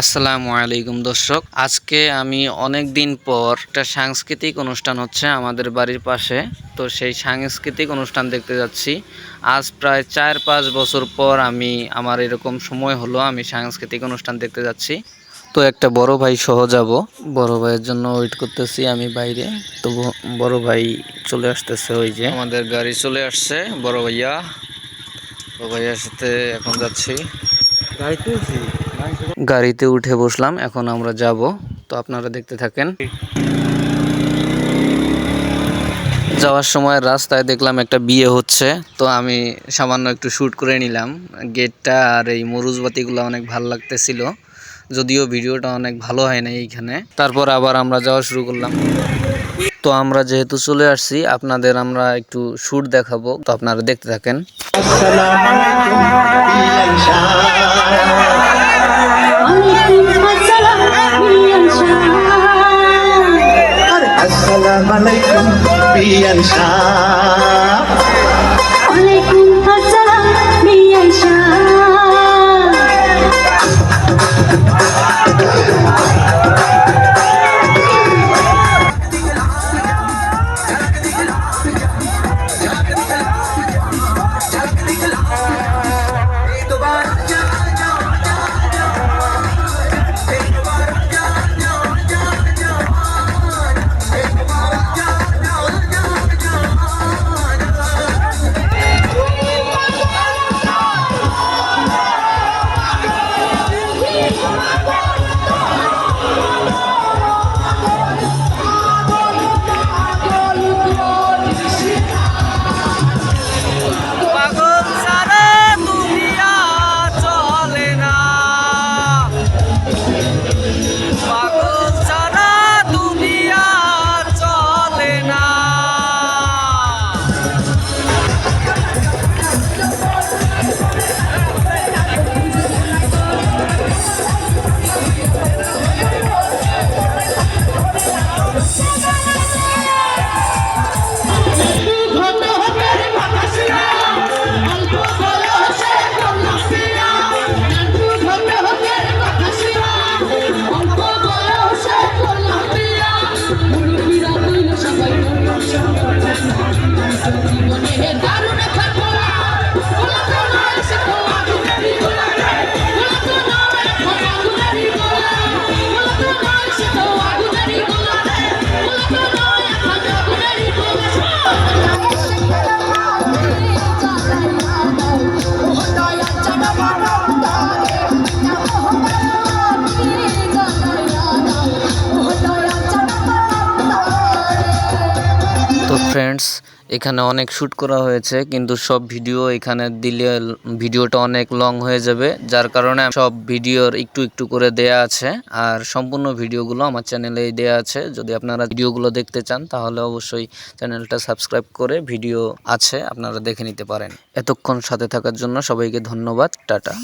আসসালামু আলাইকুম দর্শক, আজকে আমি অনেক দিন পর একটা সাংস্কৃতিক অনুষ্ঠান হচ্ছে আমাদের বাড়ির পাশে। তো সেই সাংস্কৃতিক অনুষ্ঠান দেখতে যাচ্ছি। আজ প্রায় 4-5 বছর পর আমার এরকম সময় হলো, আমি সাংস্কৃতিক অনুষ্ঠান দেখতে যাচ্ছি। তো একটা বড় ভাই সহ যাব, বড় ভাইয়ের জন্য ওয়েট করতেছি আমি বাইরে। তো বড় ভাই চলে আসতেছে, ওই যে আমাদের গাড়ি চলে আসছে। বড় ভাইয়ার সাথে এখন যাচ্ছি। গাড়িতে উঠে বসলাম, এখন আমরা যাব। তো আপনারা দেখতে থাকেন। যাওয়ার সময় রাস্তায় দেখলাম একটা বিয়ে হচ্ছে, তো আমি সামান্য একটু শ্যুট করে নিলাম। গেটটা আর এই মরুজবাতিগুলো অনেক ভালো লাগতেছিল, যদিও ভিডিওটা অনেক ভালো হয় না এইখানে। তারপর আবার আমরা যাওয়া শুরু করলাম। তো আমরা যেহেতু চলে আসছি, আপনাদের আমরা একটু শ্যুট দেখাবো, তো আপনারা দেখতে থাকেন। আসসালামু আলাইকুম বিয়ান শাহ। ওয়ালাইকুম আসসালাম বিয়ান শাহ। তো ফ্রেন্ডস, এখানে অনেক শ্যুট করা হয়েছে, কিন্তু সব ভিডিও এখানে দিলে ভিডিওটা অনেক লং হয়ে যাবে, যার কারণে সব ভিডিওর একটু একটু করে দেয়া আছে। আর সম্পূর্ণ ভিডিওগুলো আমার চ্যানেলেই দেয়া আছে। যদি আপনারা ভিডিওগুলো দেখতে চান তাহলে অবশ্যই চ্যানেলটা সাবস্ক্রাইব করে ভিডিও আছে, আপনারা দেখে নিতে পারেন। এতক্ষণ সাথে থাকার জন্য সবাইকে ধন্যবাদ। টাটা।